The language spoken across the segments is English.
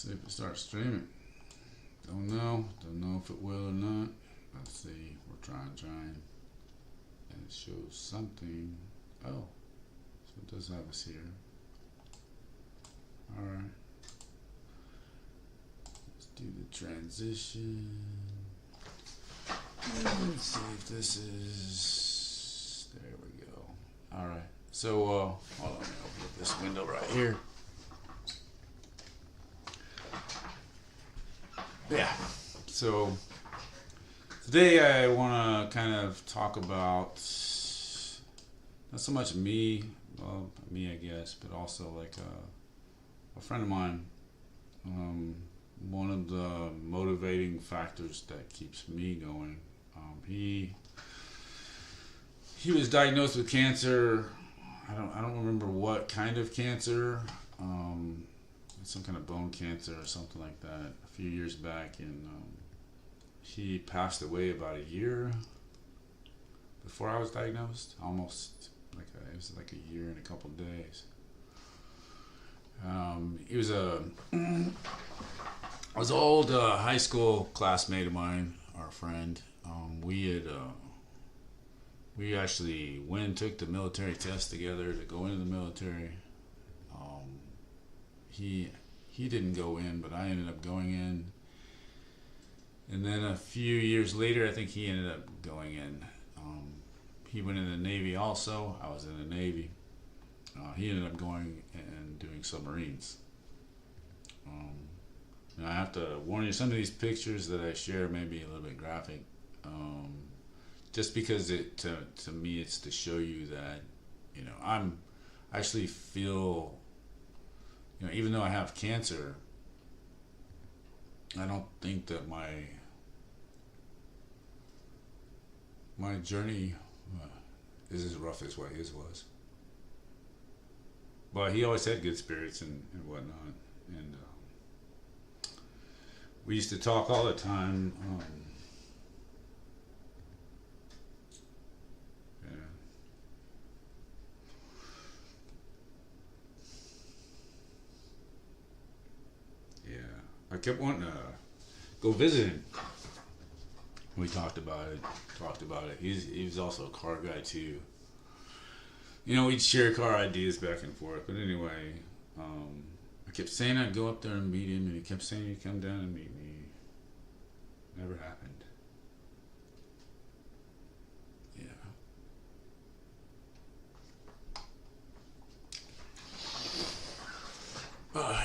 see if it starts streaming. Don't know if it will or not. Let's see. We're trying, and it shows something. Oh, so it does have us here. All right. Let's do the transition. Let's see if this is. There we go. All right. So hold on. Let me open up this window right here. Yeah. So today I want to kind of talk about not so much me, well, me I guess, but also like a friend of mine. One of the motivating factors that keeps me going. He was diagnosed with cancer. I don't remember what kind of cancer. Some kind of bone cancer or something like that a few years back, and he passed away about a year before I was diagnosed. Almost it was like a year and a couple of days. He was was an old high school classmate of mine, our friend. We actually went and took the military test together to go into the military. He didn't go in, but I ended up going in. And then a few years later, I think he ended up going in. He went in the Navy also. I was in the Navy. He ended up going and doing submarines. And I have to warn you, some of these pictures that I share may be a little bit graphic. Just because to me it's to show you that, I'm actually feel, even though I have cancer, I don't think that my journey is as rough as what his was. But he always had good spirits and whatnot. And we used to talk all the time. I kept wanting to go visit him. We talked about it. He was also a car guy too. We'd share car ideas back and forth. But anyway, I kept saying I'd go up there and meet him, and he kept saying he'd come down and meet me. Never happened. Yeah.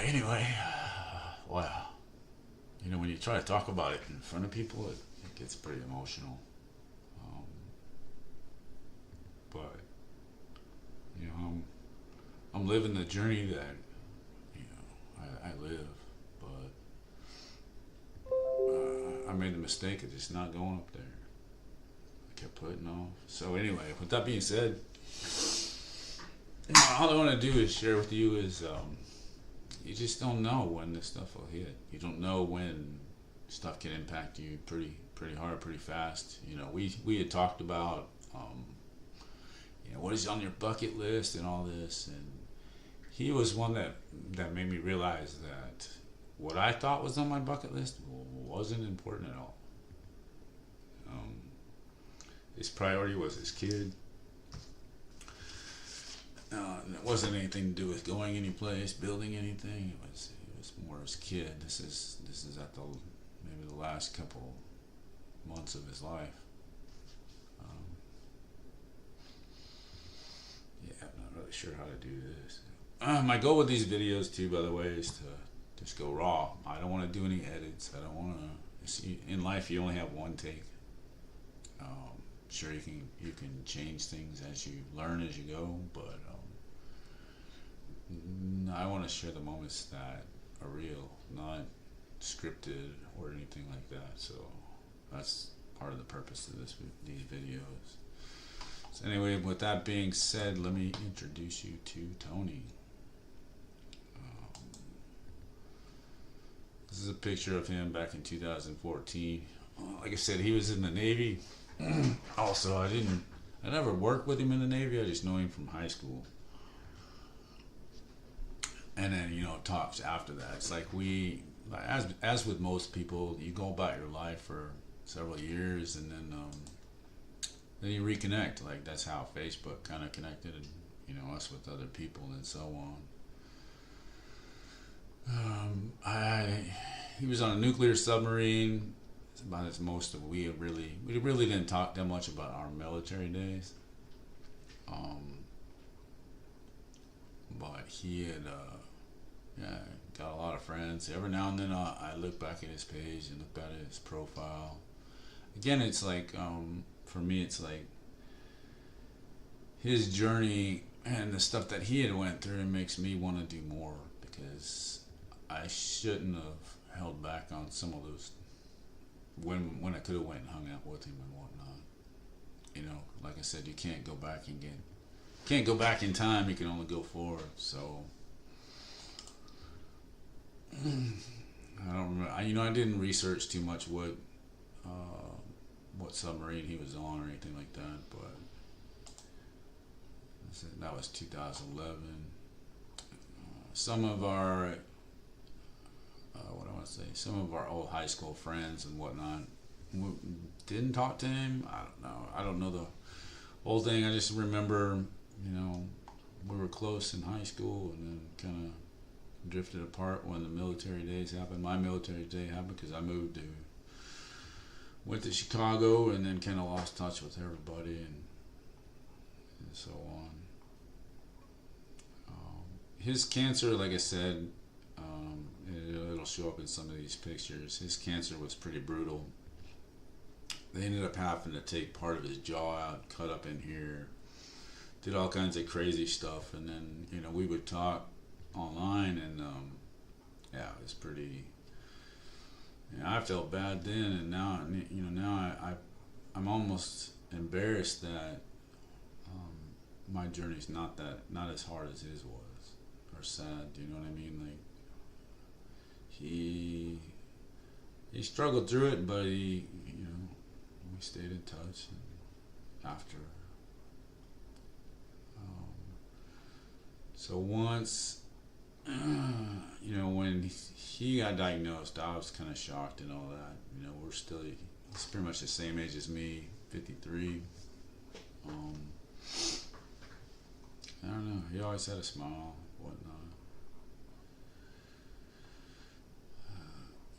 Anyway, wow. When you try to talk about it in front of people, it gets pretty emotional. But I'm living the journey that I live. But I made the mistake of just not going up there. I kept putting off. So anyway, with that being said, all I want to do is share with you is. You just don't know when this stuff will hit. You don't know when stuff can impact you pretty hard, pretty fast. We had talked about, what is on your bucket list and all this, and he was one that made me realize that what I thought was on my bucket list wasn't important at all. His priority was his kid. It wasn't anything to do with going any place, building anything. It was more his kid. This is at maybe the last couple months of his life. I'm not really sure how to do this. My goal with these videos too, by the way, is to just go raw. I don't want to do any edits. I don't want to. In life, you only have one take. Sure, you can change things as you learn as you go, but. I want to share the moments that are real, not scripted or anything like that. So that's part of the purpose of these videos. So anyway, with that being said, let me introduce you to Tony. This is a picture of him back in 2014. Like I said, he was in the Navy. Also, I never worked with him in the Navy. I just know him from high school. And then talks after that. It's like we as with most people, you go about your life for several years, and then you reconnect. Like that's how Facebook kind of connected, and us with other people and so on. I He was on a nuclear submarine. It's about as most of we really didn't talk that much about our military days. Um, but he had yeah, got a lot of friends. Every now and then I look back at his page and look at his profile. Again, it's like for me, it's like his journey and the stuff that he had went through makes me want to do more because I shouldn't have held back on some of those when I could have went and hung out with him and whatnot. Like I said, you can't go back in time. You can only go forward. So I don't remember. I didn't research too much what submarine he was on or anything like that, but that was 2011. Some of our what I want to say, some of our old high school friends and whatnot didn't talk to him. I don't know. I don't know the whole thing. I just remember, we were close in high school and then kind of drifted apart when the military days happened. My military day happened because I went to Chicago and then kind of lost touch with everybody and so on. His cancer, like I said, it'll show up in some of these pictures. His cancer was pretty brutal. They ended up having to take part of his jaw out, cut up in here, did all kinds of crazy stuff, and then we would talk online, and yeah, it was pretty. I felt bad then, and now I'm almost embarrassed that my journey's not as hard as his was, or sad. Do you know what I mean? Like he struggled through it, but we stayed in touch after. So once, when he got diagnosed, I was kind of shocked and all that. He's pretty much the same age as me, 53. I don't know. He always had a smile, whatnot.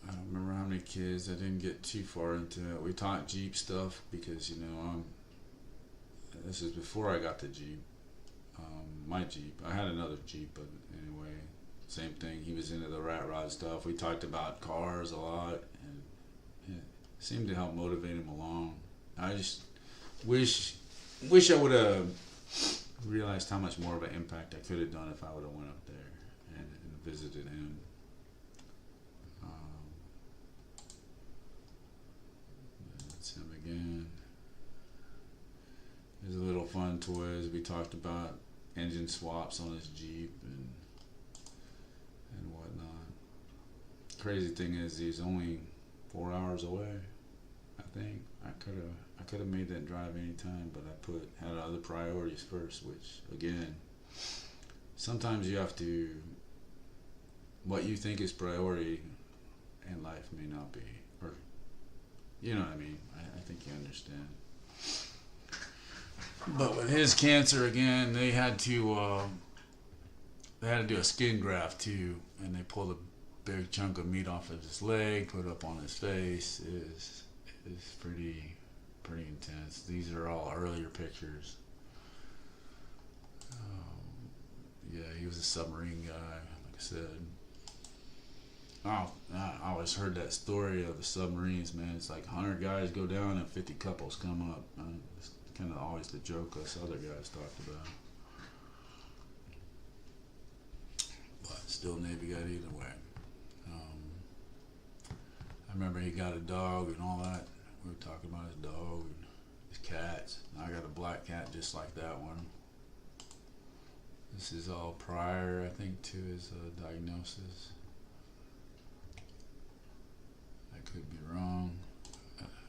I don't remember how many kids. I didn't get too far into it. We taught Jeep stuff because this is before I got the Jeep. My Jeep. I had another Jeep, but anyway, same thing. He was into the rat rod stuff. We talked about cars a lot, and it seemed to help motivate him along. I just wish I would have realized how much more of an impact I could have done if I would have went up there and visited him. That's him again. There's a little fun toys. We talked about engine swaps on his Jeep and whatnot. Crazy thing is, he's only 4 hours away. I think I could have made that drive anytime, but I had other priorities first. Which again, sometimes you have to. What you think is priority in life may not be, or you know what I mean. I think you understand. But with his cancer again, they had to do a skin graft too, and they pulled a big chunk of meat off of his leg, put it up on his face. It's pretty intense. These are all earlier pictures. Yeah, he was a submarine guy, like I said. Oh, I always heard that story of the submarines, man. It's like 100 guys go down and 50 couples come up. It's kind of always the joke us other guys talked about. But still, Navy got either way. I remember he got a dog and all that. We were talking about his dog and his cats. I got a black cat just like that one. This is all prior, I think, to his diagnosis. I could be wrong.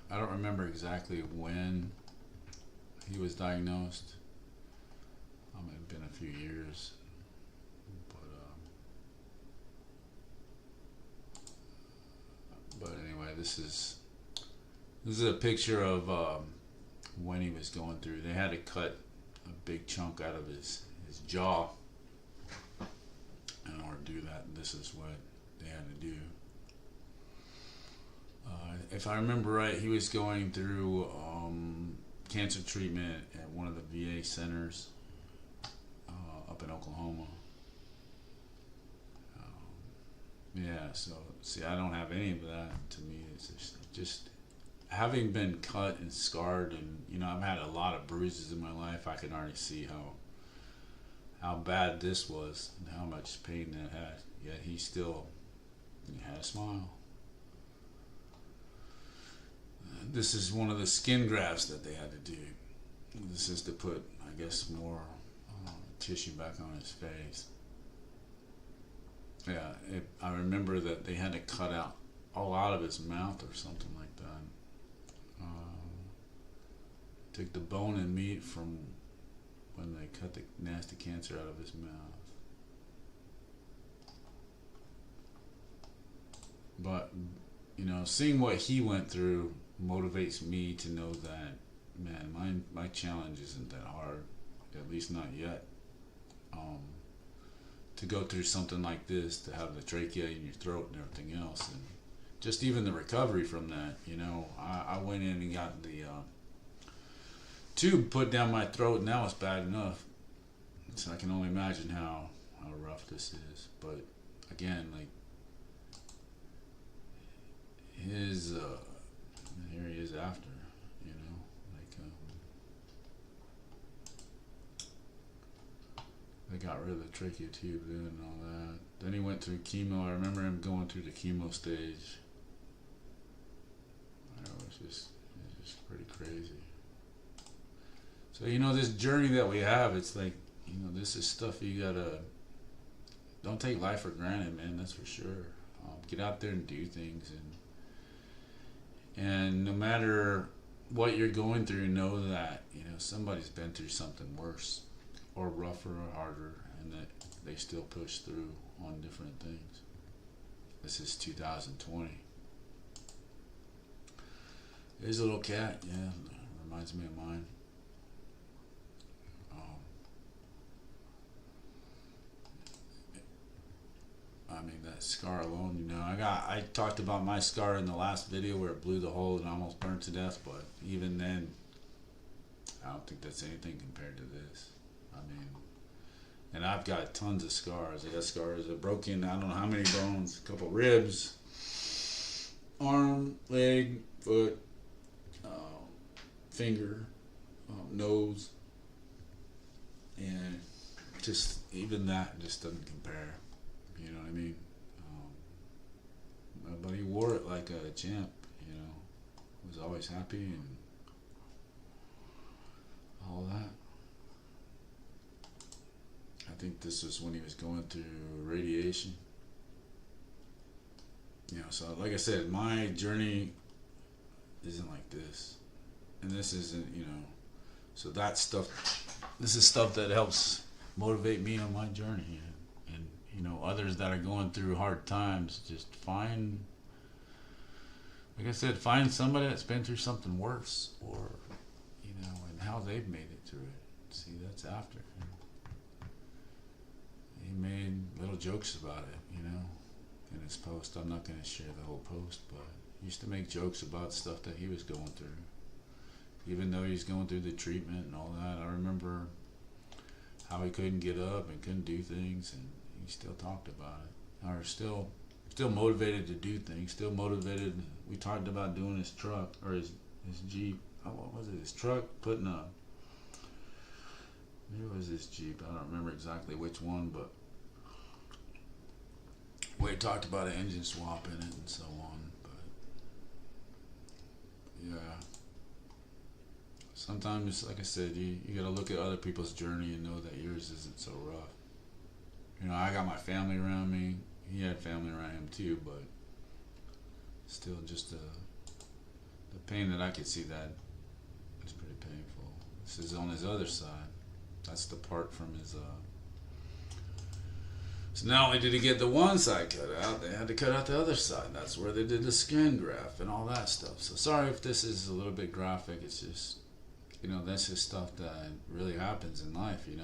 I don't remember exactly when he was diagnosed. It had been a few years, but this is a picture of when he was going through. They had to cut a big chunk out of his jaw in order to do that. And this is what they had to do. If I remember right, he was going through cancer treatment at one of the VA centers up in Oklahoma. Yeah, so see, I don't have any of that. To me, it's just having been cut and scarred, and I've had a lot of bruises in my life. I can already see how bad this was and how much pain that had. Yet he had a smile. This is one of the skin grafts that they had to do. This is to put, I guess, more tissue back on his face. Yeah, I remember that they had to cut out all out of his mouth or something like that. Took the bone and meat from when they cut the nasty cancer out of his mouth. But, seeing what he went through motivates me to know that, man, my challenge isn't that hard, at least not yet. To go through something like this, to have the trachea in your throat and everything else, and just even the recovery from that, I went in and got the tube put down my throat, and that was bad enough. So I can only imagine how rough this is. But again, like his here he is after, they got rid of the trachea tube then and all that. Then he went through chemo. I remember him going through the chemo stage. It's just pretty crazy. So this journey that we have, it's like this is stuff you gotta. Don't take life for granted, man. That's for sure. Get out there and do things, and no matter what you're going through, know that somebody's been through something worse, or rougher, or harder, and that they still push through on different things. This is 2020. There's a little cat, yeah, reminds me of mine. That scar alone, I talked about my scar in the last video where it blew the hole and almost burned to death, but even then, I don't think that's anything compared to this. And I've got tons of scars. I got scars that broken, I don't know how many bones, a couple ribs, arm, leg, foot, finger, nose, and just even that just doesn't compare. You know what I mean? But he wore it like a champ, was always happy and all that. I think this was when he was going through radiation. So like I said, my journey isn't like this. And this isn't, so that stuff, this is stuff that helps motivate me on my journey. And others that are going through hard times, just find, like I said, find somebody that's been through something worse, or, and how they've made it through it. See, that's after. He made little jokes about it, in his post. I'm not going to share the whole post, but he used to make jokes about stuff that he was going through. Even though he's going through the treatment and all that, I remember how he couldn't get up and couldn't do things, and he still talked about it. Or still motivated to do things, still motivated. We talked about doing his truck, or his Jeep. What was it? His truck, maybe it was his Jeep. I don't remember exactly which one, but we talked about an engine swap in it and so on. But yeah, sometimes, like I said, you gotta look at other people's journey and know that yours isn't so rough. I got my family around me. He had family around him too, but still, just the pain that I could see, that it's pretty painful. This is on his other side. That's the part from his So not only did he get the one side cut out, they had to cut out the other side. That's where they did the skin graft and all that stuff. So sorry if this is a little bit graphic. It's just, that's just stuff that really happens in life, and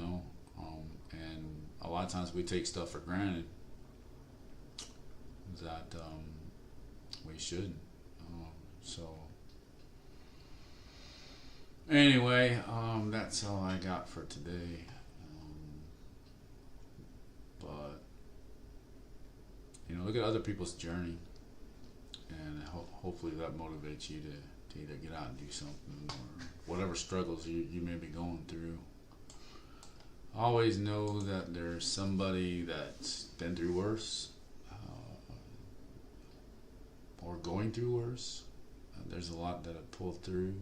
a lot of times we take stuff for granted that we shouldn't. So anyway, that's all I got for today. But look at other people's journey, and hopefully that motivates you to either get out and do something, or whatever struggles you may be going through. Always know that there's somebody that's been through worse, or going through worse. There's a lot that have pulled through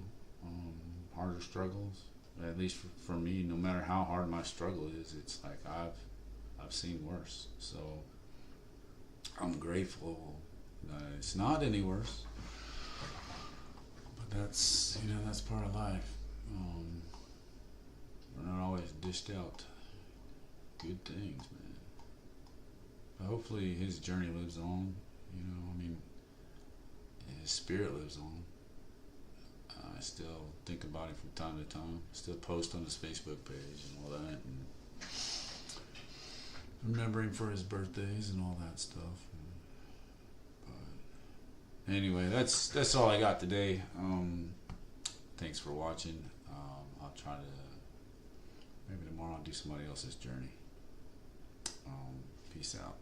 harder struggles. At least for me, no matter how hard my struggle is, it's like I've seen worse. So I'm grateful that it's not any worse. But that's part of life. We're not always dished out good things, man. But hopefully his journey lives on. His spirit lives on. I still think about him from time to time. Still post on his Facebook page and all that, and remember him for his birthdays and all that stuff. But anyway, that's all I got today. Thanks for watching. I'll try to, maybe tomorrow I'll do somebody else's journey. Peace out.